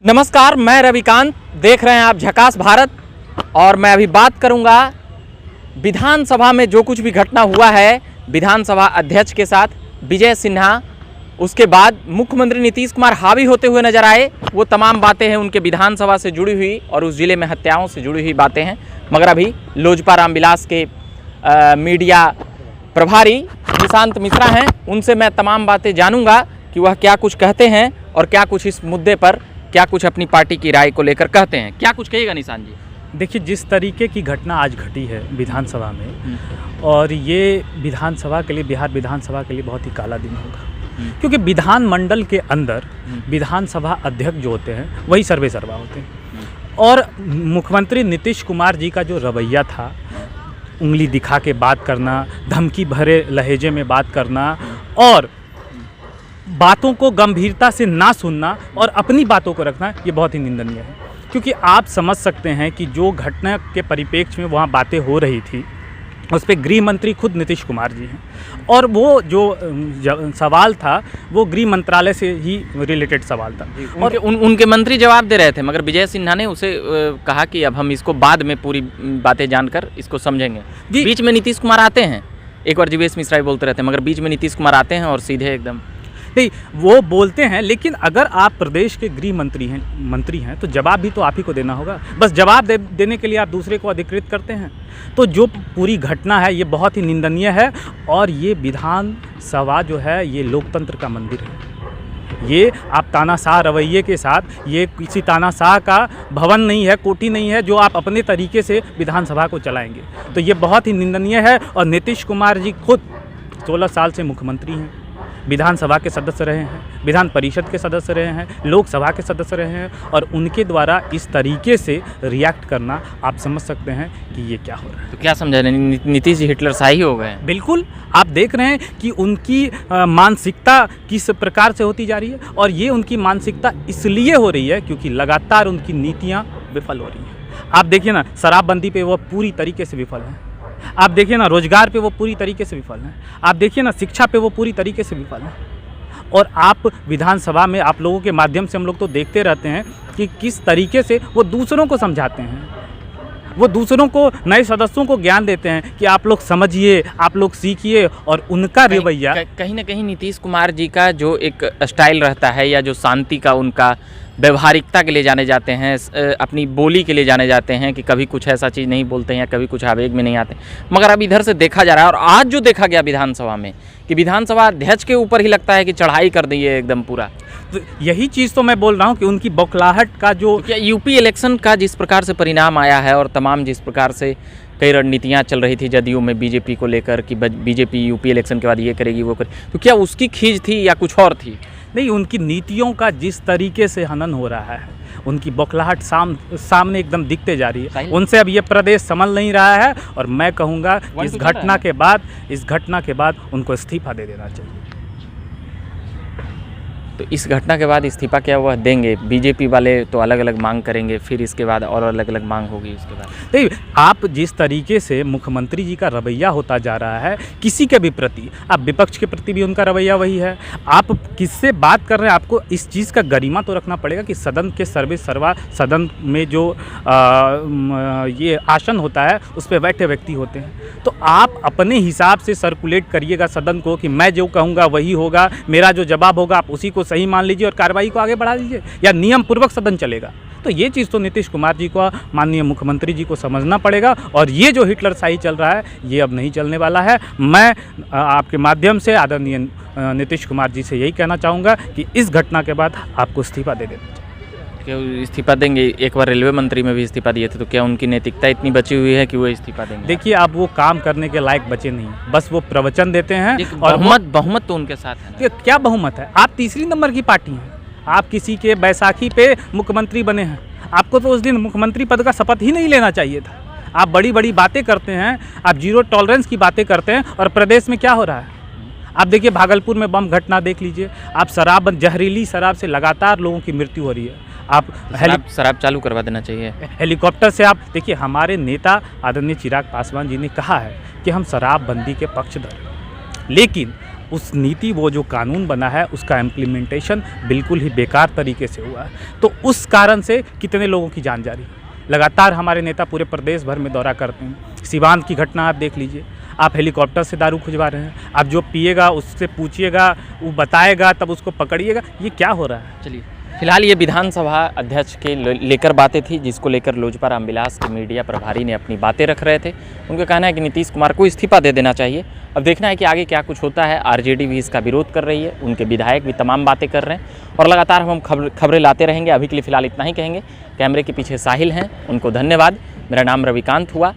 नमस्कार, मैं रविकांत। देख रहे हैं आप झकास भारत। और मैं अभी बात करूंगा विधानसभा में जो कुछ भी घटना हुआ है विधानसभा अध्यक्ष के साथ विजय सिन्हा, उसके बाद मुख्यमंत्री नीतीश कुमार हावी होते हुए नजर आए। वो तमाम बातें हैं उनके विधानसभा से जुड़ी हुई और उस जिले में हत्याओं से जुड़ी हुई बातें हैं। मगर अभी लोजपा रामविलास के मीडिया प्रभारी निशांत मिश्रा हैं, उनसे मैं तमाम बातें जानूंगा कि वह क्या कुछ कहते हैं और क्या कुछ इस मुद्दे पर क्या कुछ अपनी पार्टी की राय को लेकर कहते हैं। क्या कुछ कहिएगा निशांत जी? देखिए, जिस तरीके की घटना आज घटी है विधानसभा में, और ये विधानसभा के लिए, बिहार विधानसभा के लिए बहुत ही काला दिन होगा, क्योंकि विधानमंडल के अंदर विधानसभा अध्यक्ष जो होते हैं वही सर्वे सर्वा होते हैं। और मुख्यमंत्री नीतीश कुमार जी का जो रवैया था, उंगली दिखा के बात करना, धमकी भरे लहजे में बात करना और बातों को गंभीरता से ना सुनना और अपनी बातों को रखना, ये बहुत ही निंदनीय है। क्योंकि आप समझ सकते हैं कि जो घटना के परिप्रेक्ष्य में वहाँ बातें हो रही थी, उस पर गृह मंत्री खुद नीतीश कुमार जी हैं, और वो जो सवाल था वो गृह मंत्रालय से ही रिलेटेड सवाल था और उनके मंत्री जवाब दे रहे थे। मगर विजय सिन्हा ने उसे कहा कि अब हम इसको बाद में पूरी बातें जानकर इसको समझेंगे। बीच में नीतीश कुमार आते हैं, एक बार जीवेश मिश्रा ही बोलते रहते हैं, मगर बीच में नीतीश कुमार आते हैं और सीधे एकदम नहीं, वो बोलते हैं। लेकिन अगर आप प्रदेश के गृह मंत्री हैं तो जवाब भी तो आप ही को देना होगा। बस जवाब देने के लिए आप दूसरे को अधिकृत करते हैं। तो जो पूरी घटना है ये बहुत ही निंदनीय है। और ये विधानसभा जो है ये लोकतंत्र का मंदिर है। ये आप तानाशाह रवैये के साथ, ये किसी तानाशाह का भवन नहीं है, कोठी नहीं है जो आप अपने तरीके से विधानसभा को चलाएंगे। तो ये बहुत ही निंदनीय है। और नीतीश कुमार जी खुद 16 साल से मुख्यमंत्री हैं, विधानसभा के सदस्य रहे हैं, विधान परिषद के सदस्य रहे हैं, लोकसभा के सदस्य रहे हैं, और उनके द्वारा इस तरीके से रिएक्ट करना, आप समझ सकते हैं कि ये क्या हो रहा है। तो क्या समझा रहे हैं, नीतीश जी हिटलर शाही हो गए? बिल्कुल, आप देख रहे हैं कि उनकी मानसिकता किस प्रकार से होती जा रही है। और ये उनकी मानसिकता इसलिए हो रही है क्योंकि लगातार उनकी नीतियाँ विफल हो रही हैं। आप देखिए ना, शराबबंदी पे वो पूरी तरीके से विफल हैं। आप देखिए ना, रोजगार पे वो पूरी तरीके से विफल हैं। आप देखिए ना, शिक्षा पे वो पूरी तरीके से विफल हैं। और आप विधानसभा में, आप लोगों के माध्यम से हम लोग तो देखते रहते हैं कि किस तरीके से वो दूसरों को समझाते हैं, वो दूसरों को, नए सदस्यों को ज्ञान देते हैं कि आप लोग समझिए, आप लोग सीखिए। और उनका रवैया कहीं ना कहीं नीतीश कुमार जी का जो एक स्टाइल रहता है, या जो शांति का उनका व्यवहारिकता के लिए जाने जाते हैं, अपनी बोली के लिए जाने जाते हैं कि कभी कुछ ऐसा चीज़ नहीं बोलते हैं या कभी कुछ आवेग में नहीं आते। मगर अब इधर से देखा जा रहा है, और आज जो देखा गया विधानसभा में, कि विधानसभा अध्यक्ष के ऊपर ही लगता है कि चढ़ाई कर दी है एकदम पूरा। तो यही चीज़ तो मैं बोल रहा हूँ कि उनकी बौखलाहट का जो, क्या यूपी इलेक्शन का जिस प्रकार से परिणाम आया है और तमाम जिस प्रकार से कई रणनीतियाँ चल रही थी जदयू में बीजेपी को लेकर कि बीजेपी यूपी इलेक्शन के बाद ये करेगी वो करेगी, तो क्या उसकी खींच थी या कुछ और थी? नहीं, उनकी नीतियों का जिस तरीके से हनन हो रहा है, उनकी बौखलाहट सामने एकदम दिखते जा रही है। उनसे अब ये प्रदेश संभल नहीं रहा है। और मैं कहूँगा इस घटना के बाद उनको इस्तीफा दे देना चाहिए। तो इस घटना के बाद इस्तीफा क्या वह देंगे? बीजेपी वाले तो अलग अलग मांग करेंगे, फिर इसके बाद और अलग अलग मांग होगी उसके बाद। नहीं, आप जिस तरीके से मुख्यमंत्री जी का रवैया होता जा रहा है किसी के भी प्रति, आप विपक्ष के प्रति भी उनका रवैया वही है। आप किससे बात कर रहे हैं, आपको इस चीज़ का गरिमा तो रखना पड़ेगा कि सदन के सर्वे सर्वा, सदन में जो ये आसन होता है उस पर बैठे व्यक्ति होते हैं। तो आप अपने हिसाब से सर्कुलेट करिएगा सदन को कि मैं जो कहूँगा वही होगा, मेरा जो जवाब होगा आप उसी को सही मान लीजिए और कार्रवाई को आगे बढ़ा दीजिए, या नियम पूर्वक सदन चलेगा। तो ये चीज़ तो नीतीश कुमार जी को, माननीय मुख्यमंत्री जी को समझना पड़ेगा। और ये जो हिटलर शाही चल रहा है ये अब नहीं चलने वाला है। मैं आपके माध्यम से आदरणीय नीतीश कुमार जी से यही कहना चाहूँगा कि इस घटना के बाद आपको इस्तीफा दे देना चाहिए। क्या इस्तीफा देंगे? एक बार रेलवे मंत्री में भी इस्तीफा दिए थे, तो क्या उनकी नैतिकता इतनी बची हुई है कि वो इस्तीफा देंगे? देखिए, अब वो काम करने के लायक बचे नहीं, बस वो प्रवचन देते हैं। और बहुमत तो उनके साथ है। क्या बहुमत है? आप तीसरी नंबर की पार्टी हैं। आप किसी के बैसाखी पे मुख्यमंत्री बने हैं, आपको तो उस दिन मुख्यमंत्री पद का शपथ ही नहीं लेना चाहिए था। आप बड़ी बड़ी बातें करते हैं, आप जीरो टॉलरेंस की बातें करते हैं, और प्रदेश में क्या हो रहा है आप देखिए। भागलपुर में बम घटना देख लीजिए। आप जहरीली शराब से लगातार लोगों की मृत्यु हो रही है। आप शराब चालू करवा देना चाहिए। हेलीकॉप्टर से आप देखिए, हमारे नेता आदरणीय चिराग पासवान जी ने कहा है कि हम शराबबंदी के पक्षधर हैं, लेकिन उस नीति, वो जो कानून बना है, उसका इम्प्लीमेंटेशन बिल्कुल ही बेकार तरीके से हुआ है। तो उस कारण से कितने लोगों की जान जा रही है। लगातार हमारे नेता पूरे प्रदेश भर में दौरा करते हैं। सीवान की घटना आप देख लीजिए, आप हेलीकॉप्टर से दारू खुजवा रहे हैं, आप जो पिएगा उससे पूछिएगा, वो बताएगा, तब उसको पकड़िएगा। ये क्या हो रहा है? चलिए, फिलहाल ये विधानसभा अध्यक्ष के लेकर बातें थी, जिसको लेकर लोजपा रामविलास के मीडिया प्रभारी ने अपनी बातें रख रहे थे। उनका कहना है कि नीतीश कुमार को इस्तीफा दे देना चाहिए। अब देखना है कि आगे क्या कुछ होता है। आरजेडी भी इसका विरोध कर रही है, उनके विधायक भी तमाम बातें कर रहे हैं और लगातार हम खबरें लाते रहेंगे। अभी के लिए फिलहाल इतना ही कहेंगे। कैमरे के पीछे साहिल हैं, उनको धन्यवाद। मेरा नाम रविकांत हुआ।